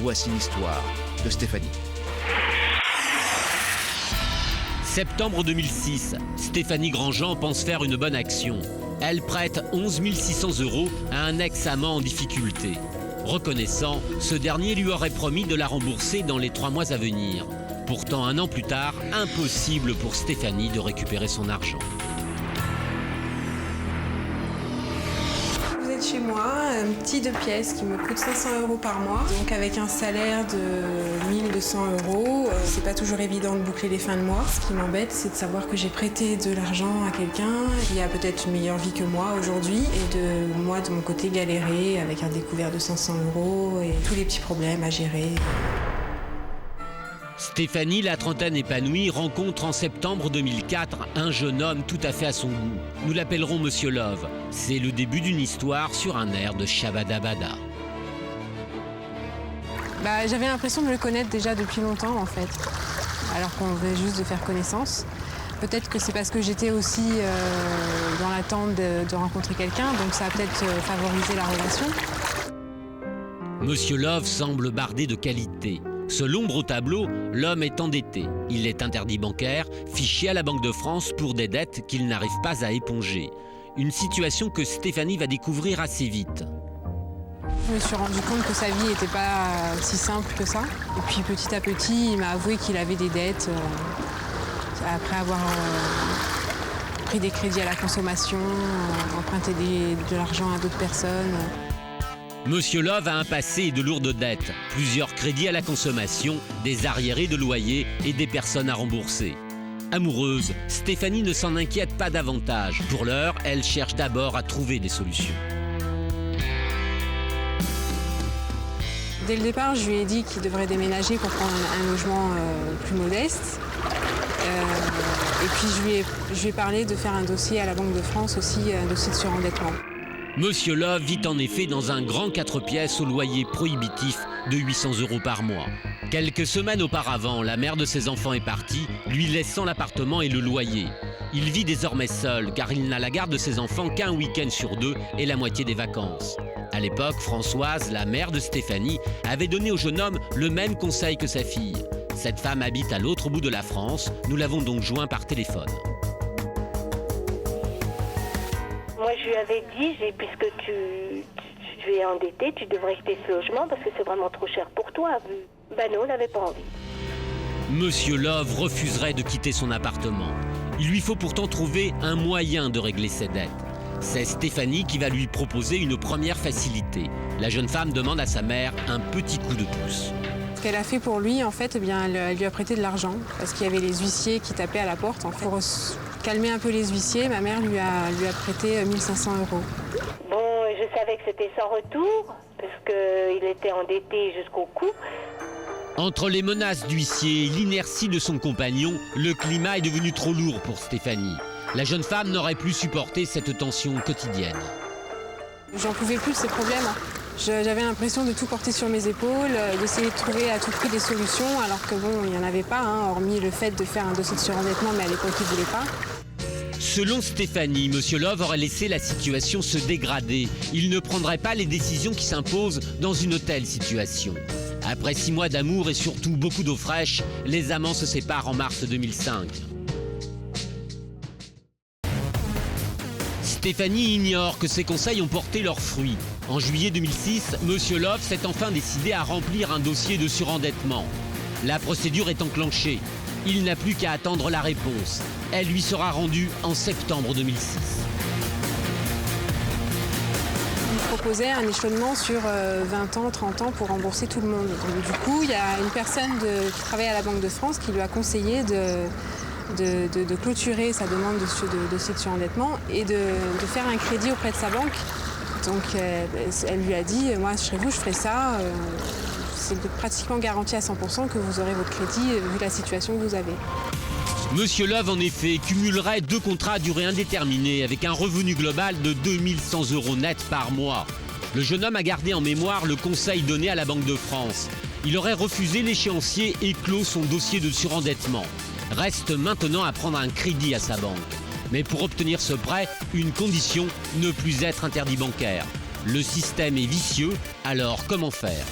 voici l'histoire de Stéphanie. Septembre 2006, Stéphanie Grandjean pense faire une bonne action. Elle prête 11 600 € à un ex-amant en difficulté. Reconnaissant, ce dernier lui aurait promis de la rembourser dans les 3 mois à venir. Pourtant, 1 an plus tard, impossible pour Stéphanie de récupérer son argent. Vous êtes chez moi, un petit 2 pièces qui me coûte 500 € par mois. Donc avec un salaire de 1 200 €, c'est pas toujours évident de boucler les fins de mois. Ce qui m'embête, c'est de savoir que j'ai prêté de l'argent à quelqu'un qui a peut-être une meilleure vie que moi aujourd'hui et de moi, de mon côté, galérer avec un découvert de 500 € et tous les petits problèmes à gérer. Stéphanie, la trentaine épanouie, rencontre en septembre 2004 un jeune homme tout à fait à son goût. Nous l'appellerons Monsieur Love. C'est le début d'une histoire sur un air de Shabada-Bada. J'avais l'impression de le connaître déjà depuis longtemps en fait, alors qu'on venait juste de faire connaissance. Peut-être que c'est parce que j'étais aussi dans l'attente de rencontrer quelqu'un, donc ça a peut-être favorisé la relation. Monsieur Love semble bardé de qualité. Seul ombre au tableau, l'homme est endetté. Il est interdit bancaire, fiché à la Banque de France pour des dettes qu'il n'arrive pas à éponger. Une situation que Stéphanie va découvrir assez vite. Je me suis rendu compte que sa vie n'était pas si simple que ça. Et puis petit à petit, il m'a avoué qu'il avait des dettes après avoir pris des crédits à la consommation, emprunté de l'argent à d'autres personnes. Monsieur Love a un passé et de lourdes dettes, plusieurs crédits à la consommation, des arriérés de loyer et des personnes à rembourser. Amoureuse, Stéphanie ne s'en inquiète pas davantage. Pour l'heure, elle cherche d'abord à trouver des solutions. Dès le départ, je lui ai dit qu'il devrait déménager pour prendre un logement plus modeste. Et puis je lui ai parlé de faire un dossier à la Banque de France aussi, un dossier de surendettement. Monsieur Love vit en effet dans un grand 4 pièces au loyer prohibitif de 800 € par mois. Quelques semaines auparavant, la mère de ses enfants est partie, lui laissant l'appartement et le loyer. Il vit désormais seul car il n'a la garde de ses enfants qu'un week-end sur 2 et la moitié des vacances. À l'époque, Françoise, la mère de Stéphanie, avait donné au jeune homme le même conseil que sa fille. Cette femme habite à l'autre bout de la France, nous l'avons donc joint par téléphone. Moi, je lui avais dit, puisque tu es endetté, tu devrais quitter ce logement parce que c'est vraiment trop cher pour toi. Non, elle n'avait pas envie. Monsieur Love refuserait de quitter son appartement. Il lui faut pourtant trouver un moyen de régler ses dettes. C'est Stéphanie qui va lui proposer une première facilité. La jeune femme demande à sa mère un petit coup de pouce. Ce qu'elle a fait pour lui, en fait, elle lui a prêté de l'argent parce qu'il y avait les huissiers qui tapaient à la porte. En fait. Pour calmer un peu les huissiers, ma mère lui a prêté 1 500 €. Bon, je savais que c'était sans retour parce qu'il était endetté jusqu'au cou. Entre les menaces d'huissier et l'inertie de son compagnon, le climat est devenu trop lourd pour Stéphanie. La jeune femme n'aurait plus supporté cette tension quotidienne. J'en pouvais plus de ces problèmes. J'avais l'impression de tout porter sur mes épaules, d'essayer de trouver à tout prix des solutions, alors que bon, il n'y en avait pas, hormis le fait de faire un dossier de surendettement, mais à l'époque, il ne voulait pas. Selon Stéphanie, Monsieur Love aurait laissé la situation se dégrader. Il ne prendrait pas les décisions qui s'imposent dans une telle situation. Après 6 mois d'amour et surtout beaucoup d'eau fraîche, les amants se séparent en mars 2005. Stéphanie ignore que ses conseils ont porté leurs fruits. En juillet 2006, Monsieur Love s'est enfin décidé à remplir un dossier de surendettement. La procédure est enclenchée. Il n'a plus qu'à attendre la réponse. Elle lui sera rendue en septembre 2006. Il proposait un échelonnement sur 20 ans, 30 ans pour rembourser tout le monde. Donc, du coup, il y a une personne qui travaille à la Banque de France qui lui a conseillé de clôturer sa demande de dossier de surendettement et de faire un crédit auprès de sa banque. Donc elle lui a dit, moi je serais vous, je ferai ça. C'est pratiquement garanti à 100% que vous aurez votre crédit vu la situation que vous avez. Monsieur Love, en effet, cumulerait 2 contrats à durée indéterminée avec un revenu global de 2 100 € net par mois. Le jeune homme a gardé en mémoire le conseil donné à la Banque de France. Il aurait refusé l'échéancier et clos son dossier de surendettement. Reste maintenant à prendre un crédit à sa banque. Mais pour obtenir ce prêt, une condition, ne plus être interdit bancaire. Le système est vicieux, alors comment faire ?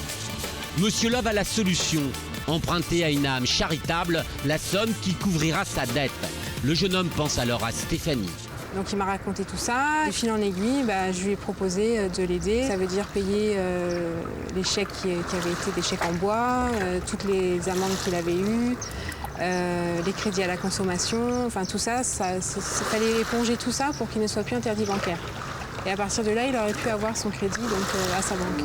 Monsieur Love a la solution. Emprunter à une âme charitable la somme qui couvrira sa dette. Le jeune homme pense alors à Stéphanie. Donc il m'a raconté tout ça. De fil en aiguille, je lui ai proposé de l'aider. Ça veut dire payer les chèques qui avaient été des chèques en bois, toutes les amendes qu'il avait eues, les crédits à la consommation. Enfin tout ça, fallait éponger tout ça pour qu'il ne soit plus interdit bancaire. Et à partir de là, il aurait pu avoir son crédit à sa banque.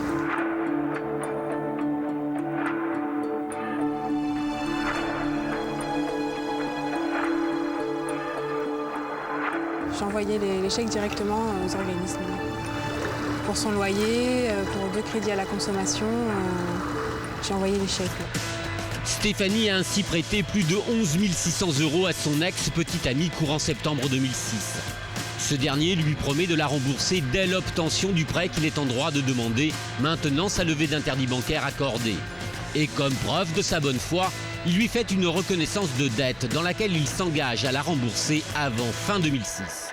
J'ai envoyé les chèques directement aux organismes. Pour son loyer, pour 2 crédits à la consommation, j'ai envoyé les chèques. Stéphanie a ainsi prêté plus de 11 600 € à son ex-petite amie courant septembre 2006. Ce dernier lui promet de la rembourser dès l'obtention du prêt qu'il est en droit de demander, maintenant sa levée d'interdit bancaire accordée. Et comme preuve de sa bonne foi, il lui fait une reconnaissance de dette dans laquelle il s'engage à la rembourser avant fin 2006.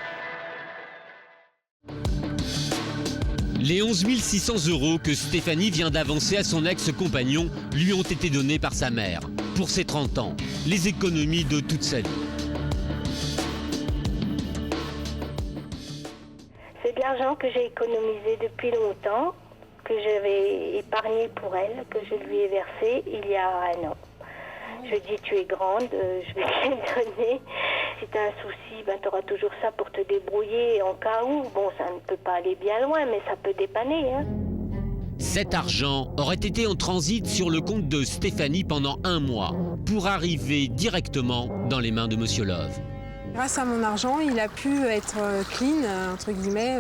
Les 11 600 € que Stéphanie vient d'avancer à son ex-compagnon lui ont été donnés par sa mère. Pour ses 30 ans, les économies de toute sa vie. C'est de l'argent que j'ai économisé depuis longtemps, que j'avais épargné pour elle, que je lui ai versé il y a 1 an. Je dis, tu es grande, je vais te les donner. Si tu as un souci, tu auras toujours ça pour te débrouiller en cas où. Bon, ça ne peut pas aller bien loin, mais ça peut dépanner. Hein. Cet argent aurait été en transit sur le compte de Stéphanie pendant 1 mois, pour arriver directement dans les mains de Monsieur Love. Grâce à mon argent, il a pu être clean, entre guillemets,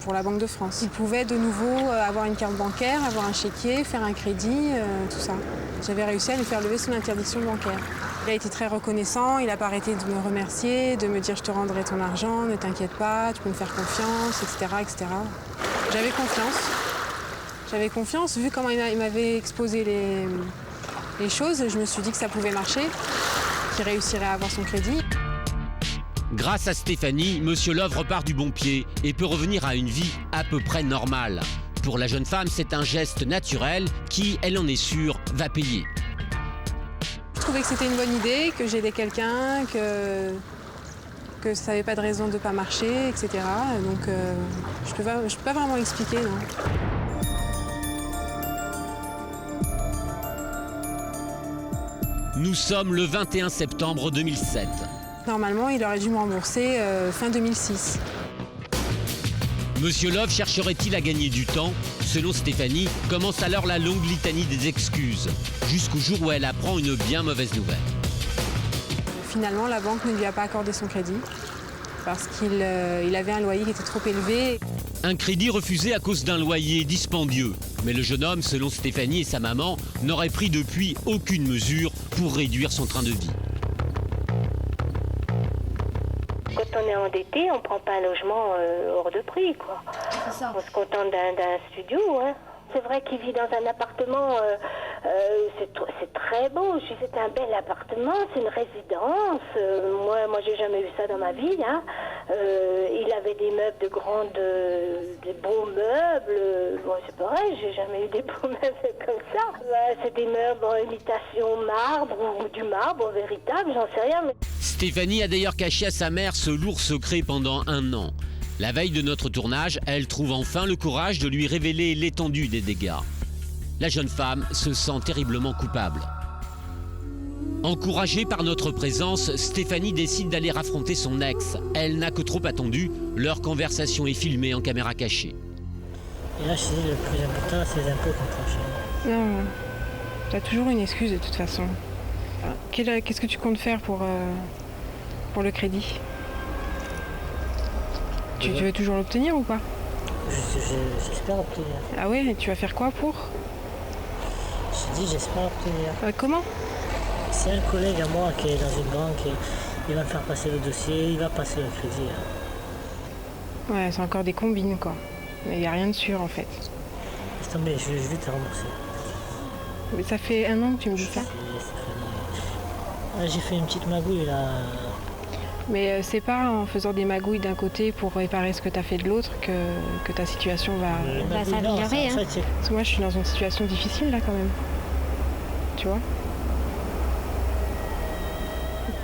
pour la Banque de France. Il pouvait de nouveau avoir une carte bancaire, avoir un chéquier, faire un crédit, tout ça. J'avais réussi à lui faire lever son interdiction bancaire. Il a été très reconnaissant, il n'a pas arrêté de me remercier, de me dire « je te rendrai ton argent, ne t'inquiète pas, tu peux me faire confiance », etc. etc. J'avais confiance. J'avais confiance, vu comment il m'avait exposé les choses, je me suis dit que ça pouvait marcher, qu'il réussirait à avoir son crédit. Grâce à Stéphanie, Monsieur Love repart du bon pied et peut revenir à une vie à peu près normale. Pour la jeune femme, c'est un geste naturel qui, elle en est sûre, va payer. Je trouvais que c'était une bonne idée, que j'aidais quelqu'un, que ça n'avait pas de raison de ne pas marcher, etc. Donc je peux pas vraiment expliquer, non. Nous sommes le 21 septembre 2007. Normalement, il aurait dû me rembourser fin 2006. Monsieur Love chercherait-il à gagner du temps? Selon Stéphanie, commence alors la longue litanie des excuses, jusqu'au jour où elle apprend une bien mauvaise nouvelle. Finalement, la banque ne lui a pas accordé son crédit parce qu'il avait un loyer qui était trop élevé. Un crédit refusé à cause d'un loyer dispendieux. Mais le jeune homme, selon Stéphanie et sa maman, n'aurait pris depuis aucune mesure pour réduire son train de vie. Quand on est endetté, on ne prend pas un logement hors de prix, quoi. C'est ça. On se contente d'un studio, hein. C'est vrai qu'il vit dans un appartement, c'est très beau. C'est un bel appartement, c'est une résidence. Moi, j'ai jamais eu ça dans ma vie, hein. Il avait des meubles des beaux meubles. Bon, c'est pareil, j'ai jamais eu des beaux meubles comme ça. C'est des meubles en imitation marbre ou du marbre véritable, j'en sais rien. Mais... Stéphanie a d'ailleurs caché à sa mère ce lourd secret pendant 1 an. La veille de notre tournage, elle trouve enfin le courage de lui révéler l'étendue des dégâts. La jeune femme se sent terriblement coupable. Encouragée par notre présence, Stéphanie décide d'aller affronter son ex. Elle n'a que trop attendu, leur conversation est filmée en caméra cachée. Et là, je te dis, le plus important, c'est les impôts qu'on prend. Non, t'as toujours une excuse de toute façon. Qu'est-ce que tu comptes faire pour le crédit ? Tu veux toujours l'obtenir ou pas ? J'espère obtenir. Ah ouais, et tu vas faire quoi pour ? Je dis, j'espère obtenir. Comment ? C'est un collègue à moi qui est dans une banque, et il va me faire passer le dossier, il va passer le crédit. Ouais, c'est encore des combines quoi. Mais il n'y a rien de sûr en fait. Laisse tomber, je vais te rembourser. Mais ça fait 1 an que tu me dis ça ? J'ai fait une petite magouille là. Mais c'est pas en faisant des magouilles d'un côté pour réparer ce que tu as fait de l'autre que ta situation va En s'améliorer. fait, c'est- Parce que moi, je suis dans une situation difficile, là, quand même. Tu vois?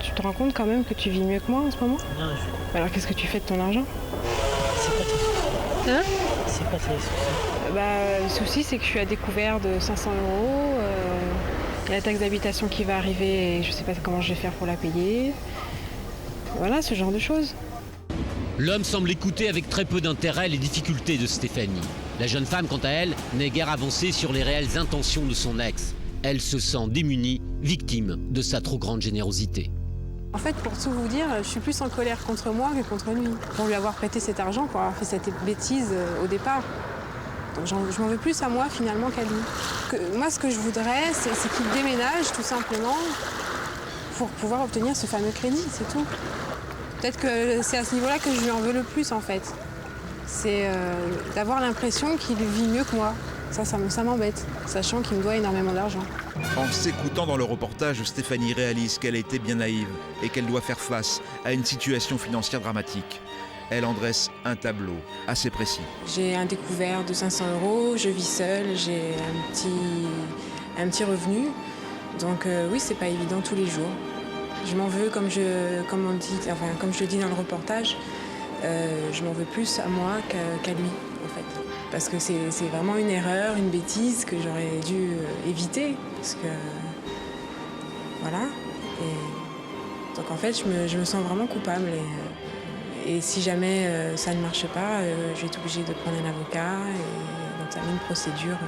Tu te rends compte quand même que tu vis mieux que moi en ce moment? Non, Alors, qu'est-ce que tu fais de ton argent? c'est pas tes soucis. Hein? C'est pas tes soucis. Le souci, c'est que je suis à découvert de 500 €. Il y a la taxe d'habitation qui va arriver et je sais pas comment je vais faire pour la payer. Voilà, ce genre de choses. L'homme semble écouter avec très peu d'intérêt les difficultés de Stéphanie. La jeune femme, quant à elle, n'est guère avancée sur les réelles intentions de son ex. Elle se sent démunie, victime de sa trop grande générosité. En fait, pour tout vous dire, je suis plus en colère contre moi que contre lui. Pour lui avoir prêté cet argent, pour avoir fait cette bêtise au départ. Donc je m'en veux plus à moi finalement qu'à lui. Moi, ce que je voudrais, c'est qu'il déménage tout simplement pour pouvoir obtenir ce fameux crédit, c'est tout. Peut-être que c'est à ce niveau-là que je lui en veux le plus en fait. C'est d'avoir l'impression qu'il vit mieux que moi. Ça m'embête, sachant qu'il me doit énormément d'argent. En s'écoutant dans le reportage, Stéphanie réalise qu'elle a été bien naïve et qu'elle doit faire face à une situation financière dramatique. Elle en dresse un tableau assez précis. J'ai un découvert de 500 €, je vis seule, j'ai un petit revenu. Donc oui, c'est pas évident tous les jours. Je m'en veux, comme je le dis dans le reportage, je m'en veux plus à moi qu'à lui, en fait. Parce que c'est vraiment une erreur, une bêtise que j'aurais dû éviter. Parce que, voilà. Et donc en fait, je me sens vraiment coupable. Et si jamais ça ne marche pas, je vais être obligée de prendre un avocat et d'entamer une procédure.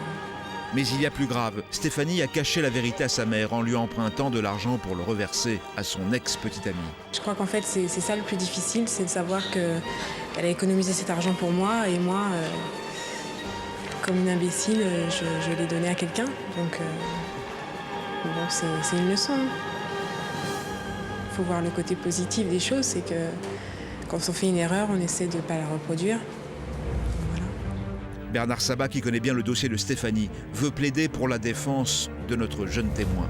Mais il y a plus grave. Stéphanie a caché la vérité à sa mère en lui empruntant de l'argent pour le reverser à son ex-petite amie. Je crois qu'en fait, c'est ça le plus difficile, c'est de savoir qu'elle a économisé cet argent pour moi et moi, comme une imbécile, je l'ai donné à quelqu'un. Donc, bon, c'est une leçon. Il faut voir le côté positif des choses, c'est que quand on fait une erreur, on essaie de ne pas la reproduire. Voilà. Bernard Sabat, qui connaît bien le dossier de Stéphanie, veut plaider pour la défense de notre jeune témoin.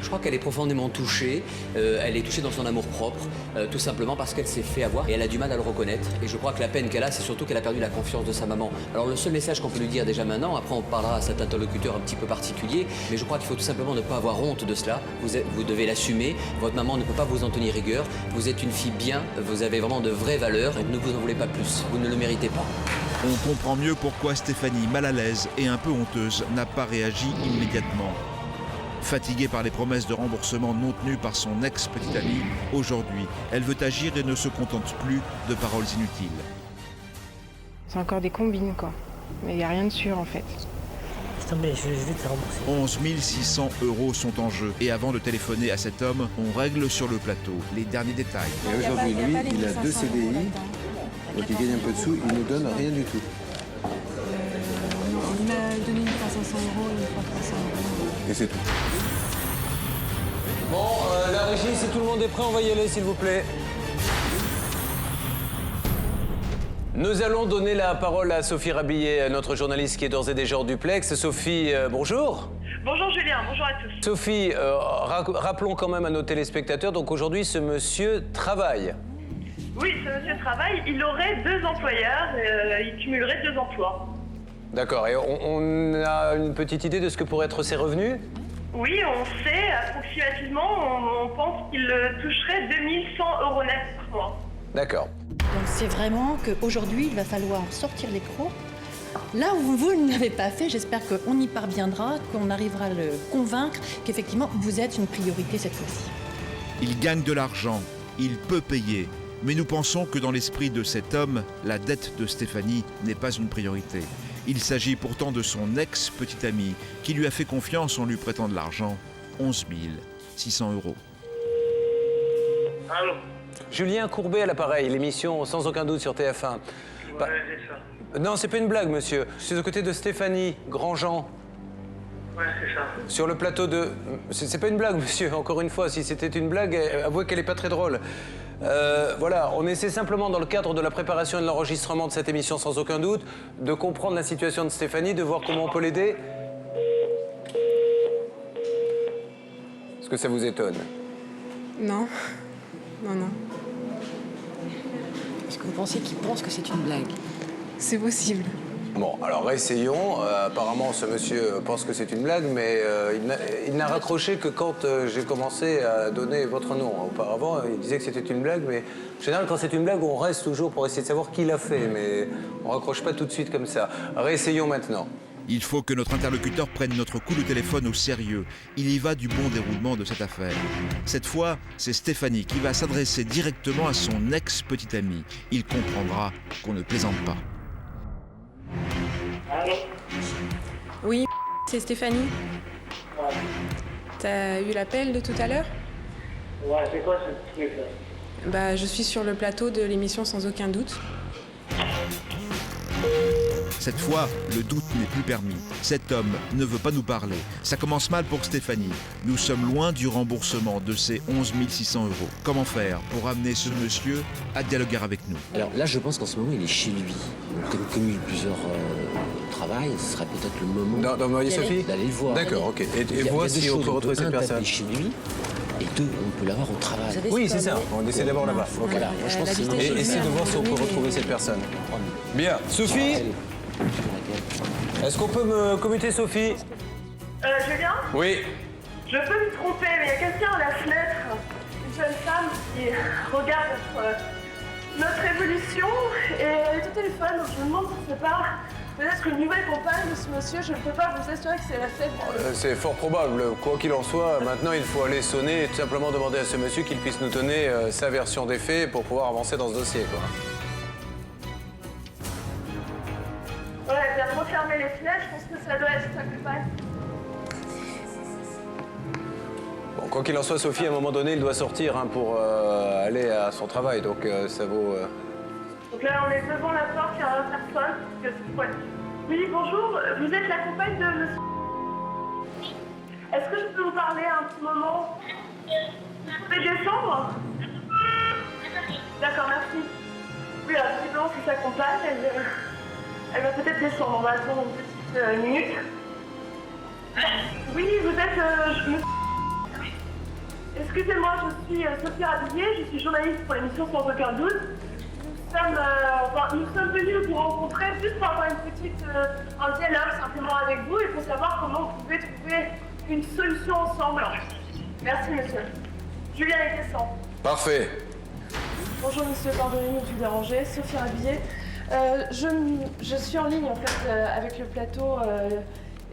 Je crois qu'elle est profondément touchée. Elle est touchée dans son amour-propre, tout simplement parce qu'elle s'est fait avoir et elle a du mal à le reconnaître. Et je crois que la peine qu'elle a, c'est surtout qu'elle a perdu la confiance de sa maman. Alors le seul message qu'on peut lui dire déjà maintenant, après on parlera à cet interlocuteur un petit peu particulier, mais je crois qu'il faut tout simplement ne pas avoir honte de cela. Vous devez l'assumer. Votre maman ne peut pas vous en tenir rigueur. Vous êtes une fille bien, vous avez vraiment de vraies valeurs et ne vous en voulez pas plus. Vous ne le méritez pas. On comprend mieux pourquoi Stéphanie, mal à l'aise et un peu honteuse, n'a pas réagi immédiatement. Fatiguée par les promesses de remboursement non tenues par son ex-petite amie, aujourd'hui, elle veut agir et ne se contente plus de paroles inutiles. C'est encore des combines, quoi. Mais il n'y a rien de sûr, en fait. Attends, mais je vais te rembourser. 11 600 € sont en jeu. Et avant de téléphoner à cet homme, on règle sur le plateau les derniers détails. Et aujourd'hui, lui, il a 2 CDI, donc il gagne un peu de sous, il ne donne rien du tout. Il m'a donné une fois 500 € et une fois 300 €. Et c'est tout. Bon, la régie, si tout le monde est prêt, on va y aller, s'il vous plaît. Nous allons donner la parole à Sophie Rabillet, notre journaliste qui est d'ores et déjà hors duplex. Sophie, bonjour. Bonjour Julien, bonjour à tous. Sophie, rappelons quand même à nos téléspectateurs, donc aujourd'hui, ce monsieur travaille. Oui, ce monsieur travaille, il aurait 2 employeurs, il cumulerait 2 emplois. D'accord, et on a une petite idée de ce que pourraient être ses revenus ? Oui, on sait, approximativement, on pense qu'il toucherait 2100 € net par mois. D'accord. Donc c'est vraiment qu'aujourd'hui, il va falloir sortir les crocs. Là où vous ne l'avez pas fait, j'espère qu'on y parviendra, qu'on arrivera à le convaincre qu'effectivement, vous êtes une priorité cette fois-ci. Il gagne de l'argent, il peut payer. Mais nous pensons que dans l'esprit de cet homme, la dette de Stéphanie n'est pas une priorité. Il s'agit pourtant de son ex-petite amie qui lui a fait confiance en lui prêtant de l'argent, 11 600 €. Allô ? Julien Courbet à l'appareil, l'émission sans aucun doute sur TF1. Ouais, c'est ça. Non, c'est pas une blague, monsieur. Je suis aux côtés de Stéphanie Grandjean. Ouais, c'est ça. Sur le plateau de... C'est pas une blague, monsieur, encore une fois. Si c'était une blague, avouez qu'elle est pas très drôle. Voilà, on essaie simplement, dans le cadre de la préparation et de l'enregistrement de cette émission sans aucun doute, de comprendre la situation de Stéphanie, de voir comment on peut l'aider. Est-ce que ça vous étonne? Non. non. Est-ce que vous pensez qu'il pense que c'est une blague? C'est possible. Bon, alors réessayons. Apparemment, ce monsieur pense que c'est une blague, mais il n'a raccroché que quand j'ai commencé à donner votre nom. Auparavant, il disait que c'était une blague, mais en général, quand c'est une blague, on reste toujours pour essayer de savoir qui l'a fait, mais on raccroche pas tout de suite comme ça. Réessayons maintenant. Il faut que notre interlocuteur prenne notre coup de téléphone au sérieux. Il y va du bon déroulement de cette affaire. Cette fois, c'est Stéphanie qui va s'adresser directement à son ex-petite amie. Il comprendra qu'on ne plaisante pas. Allô? Oui, c'est Stéphanie. Ouais. T'as eu l'appel de tout à l'heure? Ouais, c'est quoi ce truc là? Bah, je suis sur le plateau de l'émission Sans aucun doute. Cette fois, le doute n'est plus permis. Cet homme ne veut pas nous parler. Ça commence mal pour Stéphanie. Nous sommes loin du remboursement de ces 11 600 €. Comment faire pour amener ce monsieur à dialoguer avec nous? Alors là, je pense qu'en ce moment, il est chez lui. Comme il a eu plusieurs travail, ce serait peut-être le moment D'envoyer Sophie d'aller le voir. D'accord, ok. Et voir si on peut retrouver cette personne. Chez lui, et deux, on peut l'avoir au travail. Oui, c'est ça. On essaie d'abord là-bas. Ok. Voilà, moi, je pense que c'est Et essayer de voir si on peut retrouver cette personne. Bien. Sophie, est-ce qu'on peut me commuter Sophie? Julien? Oui. Je peux me tromper, mais il y a quelqu'un à la fenêtre, une jeune femme qui regarde notre évolution et elle est au téléphone, donc je me demande si c'est pas peut-être une nouvelle compagne de ce monsieur. Je ne peux pas vous assurer que c'est la fête. C'est fort probable. Quoi qu'il en soit, maintenant il faut aller sonner et tout simplement demander à ce monsieur qu'il puisse nous donner sa version des faits pour pouvoir avancer dans ce dossier, quoi. Ouais, bien refermer les fenêtres, je pense que ça doit être sa compagne. Bon, quoi qu'il en soit, Sophie, à un moment donné, il doit sortir pour aller à son travail, donc ça vaut... Donc là, on est devant la porte, il y a personne. Ouais. Oui, bonjour, vous êtes la compagne de monsieur... Est-ce que je peux vous parler un petit moment? Vous pouvez descendre? D'accord, merci. Oui, alors, visiblement, c'est sa compagne, elle va peut-être descendre, on va attendre une petite minute. Oui, vous êtes... Excusez-moi, je suis Sophie Rabillier, je suis journaliste pour l'émission Sans aucun doute. Nous sommes venus vous rencontrer juste pour avoir un dialogue simplement avec vous et pour savoir comment vous pouvez trouver une solution ensemble. Merci monsieur. Julien Descend. Parfait. Bonjour monsieur, pardonnez-nous de vous déranger. Sophie Rabillier. Je suis en ligne en fait avec le plateau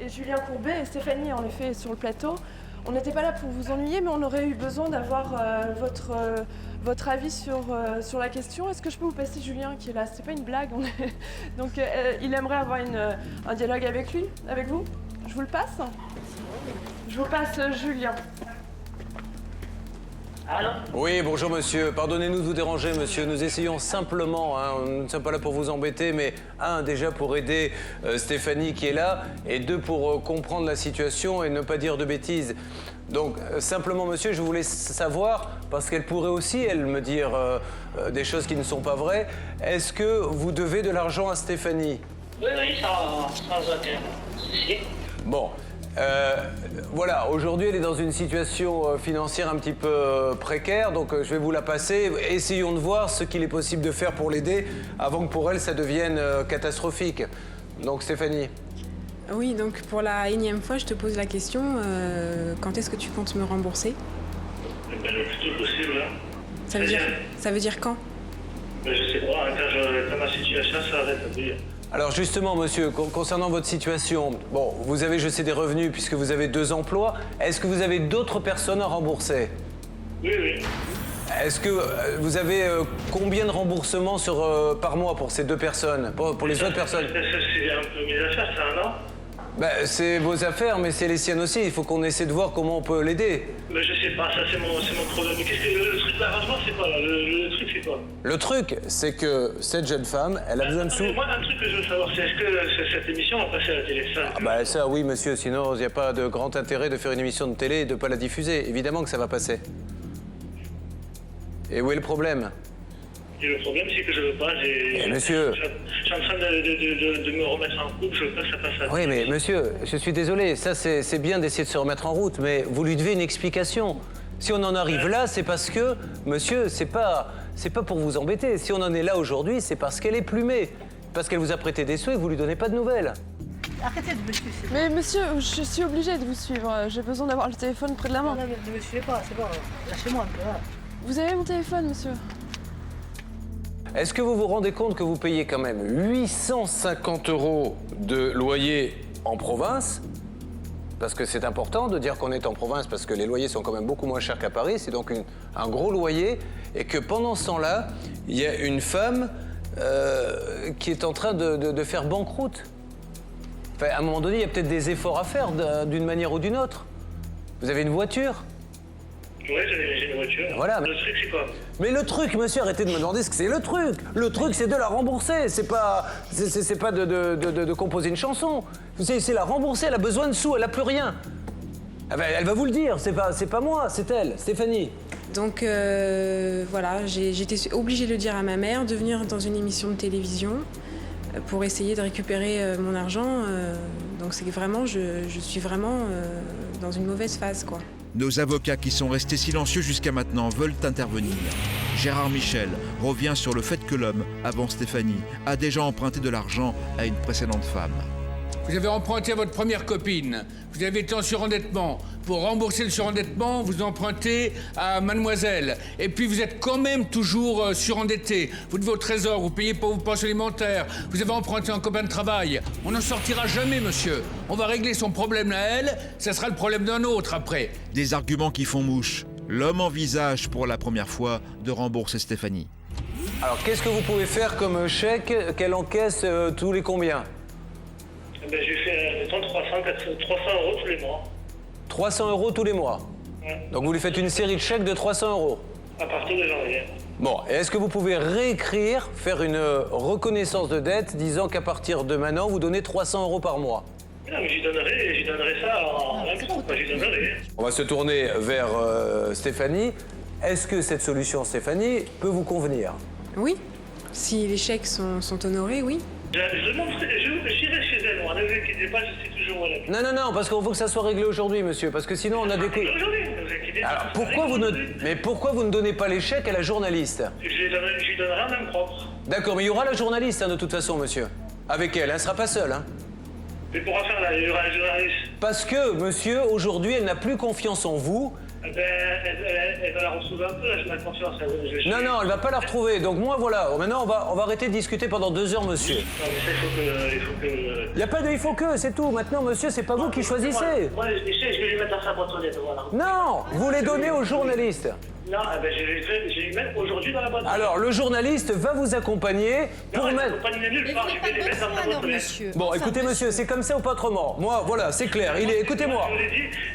et Julien Courbet et Stéphanie en effet sur le plateau. On n'était pas là pour vous ennuyer, mais on aurait eu besoin d'avoir votre avis sur la question. Est-ce que je peux vous passer Julien qui est là? C'est pas une blague. Donc il aimerait avoir un dialogue avec lui, avec vous. Je vous le passe? Je vous passe Julien. Allô? Oui, bonjour monsieur. Pardonnez-nous de vous déranger, monsieur. Nous essayons simplement, nous ne sommes pas là pour vous embêter, mais déjà pour aider Stéphanie qui est là, et deux, pour comprendre la situation et ne pas dire de bêtises. Donc, simplement, monsieur, je voulais savoir, parce qu'elle pourrait aussi, elle, me dire des choses qui ne sont pas vraies, est-ce que vous devez de l'argent à Stéphanie? Oui, sans aucun souci. Bon. Voilà, aujourd'hui elle est dans une situation financière un petit peu précaire, donc je vais vous la passer. Essayons de voir ce qu'il est possible de faire pour l'aider avant que pour elle ça devienne catastrophique. Donc Stéphanie. Oui, donc pour la énième fois, je te pose la question, quand est-ce que tu comptes me rembourser? Le plus tôt possible. Ça veut dire quand? Je sais pas, quand ma situation s'arrête. Alors justement, monsieur, concernant votre situation, bon, vous avez, je sais, des revenus puisque vous avez 2 emplois. Est-ce que vous avez d'autres personnes à rembourser? Oui. Est-ce que vous avez combien de remboursements par mois pour ces 2 personnes, pour les autres personnes? C'est un peu mes affaires, ça, non? C'est vos affaires, mais c'est les siennes aussi. Il faut qu'on essaie de voir comment on peut l'aider. Mais je sais pas, ça c'est mon problème. Mais qu'est-ce que le truc d'arrangement, c'est quoi là? Le truc, c'est quoi? Le truc, c'est que cette jeune femme, elle a besoin de sous. Moi, un truc que je veux savoir, c'est est-ce que cette émission va passer à la télé? Ça, oui, monsieur. Sinon, il n'y a pas de grand intérêt de faire une émission de télé et de ne pas la diffuser. Évidemment que ça va passer. Et où est le problème? Et le problème, c'est que je veux pas. Monsieur. Je suis en train de me remettre en couple, je veux pas que ça passe à la Oui, télé. mais monsieur, je suis désolé. Ça, c'est bien d'essayer de se remettre en route, mais vous lui devez une explication. Si on en arrive là, c'est parce que, monsieur, c'est pas pour vous embêter. Si on en est là aujourd'hui, c'est parce qu'elle est plumée. Parce qu'elle vous a prêté des sous et que vous lui donnez pas de nouvelles. Arrêtez de me suivre. Mais monsieur, je suis obligée de vous suivre. J'ai besoin d'avoir le téléphone près de la main. Non, ne me suivez pas, c'est bon. Lâchez-moi un peu, là. Vous avez mon téléphone, monsieur? Est-ce que vous vous rendez compte que vous payez quand même 850 € de loyer en province? Parce que c'est important de dire qu'on est en province, parce que les loyers sont quand même beaucoup moins chers qu'à Paris. C'est donc un gros loyer. Et que pendant ce temps-là, il y a une femme qui est en train de faire banqueroute. Enfin, à un moment donné, il y a peut-être des efforts à faire d'une manière ou d'une autre. Vous avez une voiture? Oui, j'ai une voiture. Voilà. Le truc, c'est quoi? Mais le truc, monsieur, arrêtez de me demander ce que c'est le truc. Le truc, c'est de la rembourser. C'est pas de composer une chanson. C'est la rembourser. Elle a besoin de sous. Elle a plus rien. Elle va vous le dire. C'est pas moi. C'est elle, Stéphanie. Donc voilà, j'étais obligée de le dire à ma mère, de venir dans une émission de télévision pour essayer de récupérer mon argent. Donc c'est que vraiment, je suis vraiment dans une mauvaise phase, quoi. Nos avocats qui sont restés silencieux jusqu'à maintenant veulent intervenir. Gérard Michel revient sur le fait que l'homme, avant Stéphanie, a déjà emprunté de l'argent à une précédente femme. Vous avez emprunté à votre première copine, vous avez été en surendettement. Pour rembourser le surendettement, vous empruntez à mademoiselle. Et puis vous êtes quand même toujours surendetté. Vous devez au trésor, vous payez pas vos pensions alimentaires. Vous avez emprunté un copain de travail. On n'en sortira jamais, monsieur. On va régler son problème à elle, ça sera le problème d'un autre après. Des arguments qui font mouche. L'homme envisage pour la première fois de rembourser Stéphanie. Alors qu'est-ce que vous pouvez faire comme chèque qu'elle encaisse tous les combien? Ben, j'ai fait 300 € tous les mois. 300 € tous les mois. Ouais. Donc vous lui faites une série de chèques de 300 €. À partir de janvier. Bon, et est-ce que vous pouvez réécrire, faire une reconnaissance de dette disant qu'à partir de maintenant, vous donnez 300 € par mois? Non, mais j'y donnerai ça en même temps. J'y donnerai. On va se tourner vers Stéphanie. Est-ce que cette solution, Stéphanie, peut vous convenir? Oui, si les chèques sont honorés, oui. J'irai chez elle, moi. Ne vous inquiétez pas, je sais toujours où elle est. Non, parce qu'il faut que ça soit réglé aujourd'hui, monsieur, parce que sinon on a des coups. Aujourd'hui, ne vous inquiétez pas. Alors pourquoi vous ne donnez pas les chèques à la journaliste? Je lui donnerai un même propre. D'accord, mais il y aura la journaliste, hein, de toute façon, monsieur. Avec elle ne sera pas seule, hein. Mais pourquoi faire là, il y aura la journaliste? Parce que, monsieur, aujourd'hui, elle n'a plus confiance en vous. Ben, elle va la retrouver un peu, là, j'ai ma confiance. Non, elle va pas la retrouver. Donc moi, voilà. Maintenant, on va arrêter de discuter pendant 2 heures, monsieur. Non, mais ça, il faut que... Il n'y a pas de il faut que, c'est tout. Maintenant, monsieur, c'est pas vous qui choisissez. Moi, les chèques, je vais les mettre dans sa boîte aux lettres, voilà. Non, vous les donnez au journaliste. Non, ben, je vais les mettre aujourd'hui dans la boîte. Alors, le journaliste va vous accompagner pour mettre... Bon, écoutez, monsieur, c'est comme ça ou pas autrement. Moi, voilà, c'est clair. Écoutez-moi.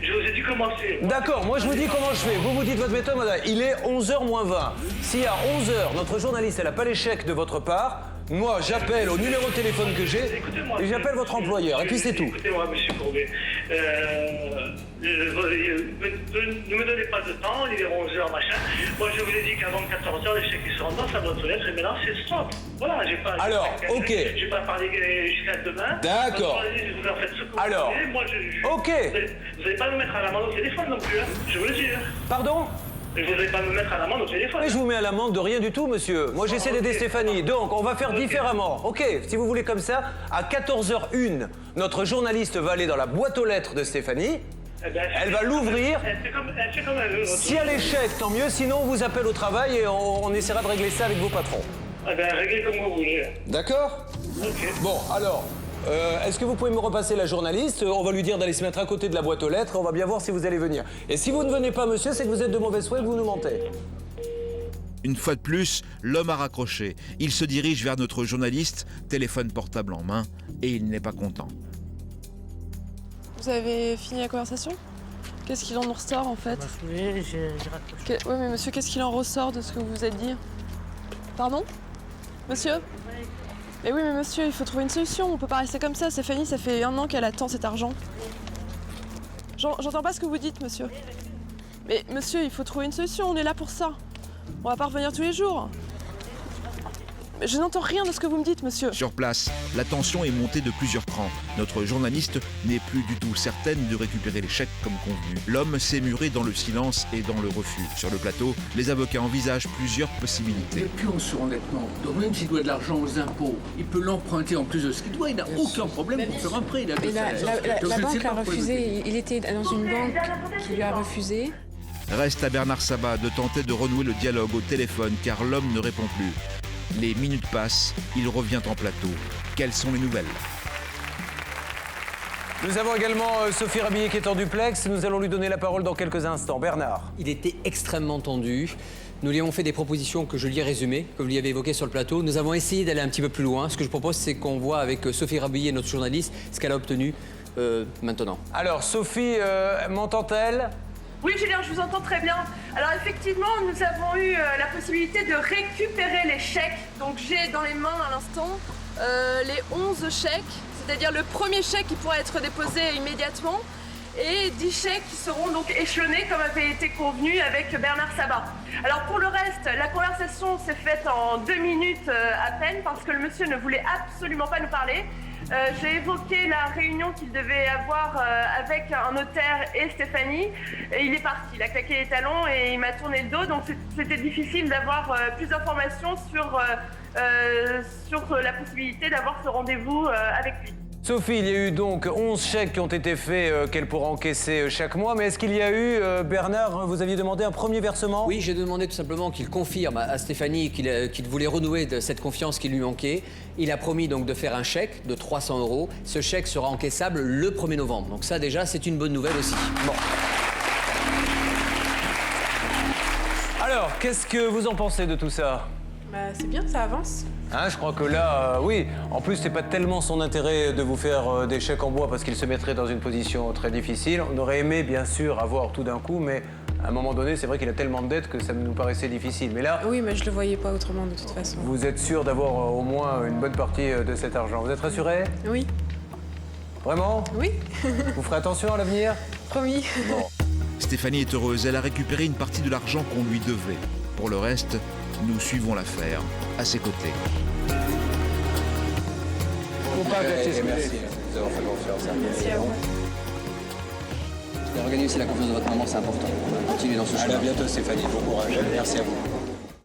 Je vous ai dit comment c'est. D'accord, moi, je vous dis comment je fais. Vous vous dites votre méthode, madame. Il est 11h moins 20. Si à 11h, notre journaliste, elle n'a pas les chèques de votre part, moi, j'appelle au numéro de téléphone que j'ai et j'appelle votre employeur. Et puis, c'est tout. Écoutez-moi, monsieur Courbet. Ne me donnez pas de temps, il est 11h, machin. Moi, je vous ai dit qu'avant 14h, les chèques ils seront dans sa boîte aux lettres et maintenant, c'est stop. Voilà, j'ai pas... Alors, ok. Je vais pas parler jusqu'à demain. D'accord. Vous en faites ce que vous Alors, voulez. Moi, ok. Vous n'allez pas me mettre à l'amende au téléphone non plus, hein. Je vous le dis. Hein. Pardon? Vous n'allez pas me mettre à l'amende au téléphone. Mais je vous mets à l'amende de rien du tout, monsieur. Moi, j'essaie d'aider Stéphanie. Donc, on va faire différemment. Ok, si vous voulez comme ça, à 14h01, notre journaliste va aller dans la boîte aux lettres de Stéphanie. Elle va l'ouvrir. Si elle est chèque, tant mieux. Sinon, on vous appelle au travail et on essaiera de régler ça avec vos patrons. Eh bien, réglez comme vous voulez. D'accord? Ok. Bon, alors, est-ce que vous pouvez me repasser la journaliste? On va lui dire d'aller se mettre à côté de la boîte aux lettres. On va bien voir si vous allez venir. Et si vous ne venez pas, monsieur, c'est que vous êtes de mauvaise foi et que vous nous mentez. Une fois de plus, l'homme a raccroché. Il se dirige vers notre journaliste, téléphone portable en main, et il n'est pas content. Vous avez fini la conversation? Qu'est-ce qu'il en ressort en fait? Oui, j'ai raccroché. Oui, mais monsieur, qu'est-ce qu'il en ressort de ce que vous vous êtes dit? Pardon? Monsieur? Mais oui, mais monsieur, il faut trouver une solution. On peut pas rester comme ça. Stéphanie, ça fait 1 an qu'elle attend cet argent. J'entends pas ce que vous dites, monsieur. Mais monsieur, il faut trouver une solution. On est là pour ça. On va pas revenir tous les jours. Je n'entends rien de ce que vous me dites, monsieur. Sur place, la tension est montée de plusieurs crans. Notre journaliste n'est plus du tout certaine de récupérer les chèques comme convenu. L'homme s'est muré dans le silence et dans le refus. Sur le plateau, les avocats envisagent plusieurs possibilités. Il n'est plus en surendettement. Donc même s'il doit de l'argent aux impôts, il peut l'emprunter en plus de ce qu'il doit. Il n'a aucun problème pour faire un prêt. La banque l'a refusé. Il était dans une banque qui lui a refusé. Reste à Bernard Sabat de tenter de renouer le dialogue au téléphone car l'homme ne répond plus. Les minutes passent, il revient en plateau. Quelles sont les nouvelles ? Nous avons également Sophie Rabillet qui est en duplex. Nous allons lui donner la parole dans quelques instants. Bernard. Il était extrêmement tendu. Nous lui avons fait des propositions que je lui ai résumées, que vous lui avez évoquées sur le plateau. Nous avons essayé d'aller un petit peu plus loin. Ce que je propose, c'est qu'on voit avec Sophie Rabillet, notre journaliste, ce qu'elle a obtenu maintenant. Alors, Sophie, m'entend-elle ? Oui, Julien, je vous entends très bien. Alors effectivement, nous avons eu la possibilité de récupérer les chèques. Donc j'ai dans les mains à l'instant les 11 chèques, c'est-à-dire le premier chèque qui pourra être déposé immédiatement et 10 chèques qui seront donc échelonnés comme avait été convenu avec Bernard Sabat. Alors pour le reste, la conversation s'est faite en 2 minutes à peine parce que le monsieur ne voulait absolument pas nous parler. J'ai évoqué la réunion qu'il devait avoir avec un notaire et Stéphanie. Et il est parti, il a claqué les talons et il m'a tourné le dos. Donc c'était difficile d'avoir plus d'informations sur la possibilité d'avoir ce rendez-vous avec lui. Sophie, il y a eu donc 11 chèques qui ont été faits qu'elle pourra encaisser chaque mois. Mais est-ce qu'il y a eu, Bernard, vous aviez demandé un premier versement ? Oui, j'ai demandé tout simplement qu'il confirme à Stéphanie qu'il voulait renouer de cette confiance qui lui manquait. Il a promis donc de faire un chèque de 300 €. Ce chèque sera encaissable le 1er novembre. Donc ça déjà, c'est une bonne nouvelle aussi. Bon. Alors, qu'est-ce que vous en pensez de tout ça ? C'est bien, ça avance. Hein, je crois que là, oui. En plus, c'est pas tellement son intérêt de vous faire des chèques en bois parce qu'il se mettrait dans une position très difficile. On aurait aimé, bien sûr, avoir tout d'un coup, mais à un moment donné, c'est vrai qu'il a tellement de dettes que ça nous paraissait difficile. Mais là... Oui, mais je le voyais pas autrement de toute façon. Vous êtes sûr d'avoir au moins une bonne partie de cet argent. Vous êtes rassuré ? Oui. Vraiment ? Oui. Vous ferez attention à l'avenir ? Promis. Bon. Stéphanie est heureuse, elle a récupéré une partie de l'argent qu'on lui devait. Pour le reste, nous suivons l'affaire à ses côtés. Merci. Nous avons fait confiance. Merci à vous. Regagner aussi la confiance de votre maman, c'est important. Continuez dans ce chemin. À bientôt, Stéphanie. Bon courage. Merci à vous.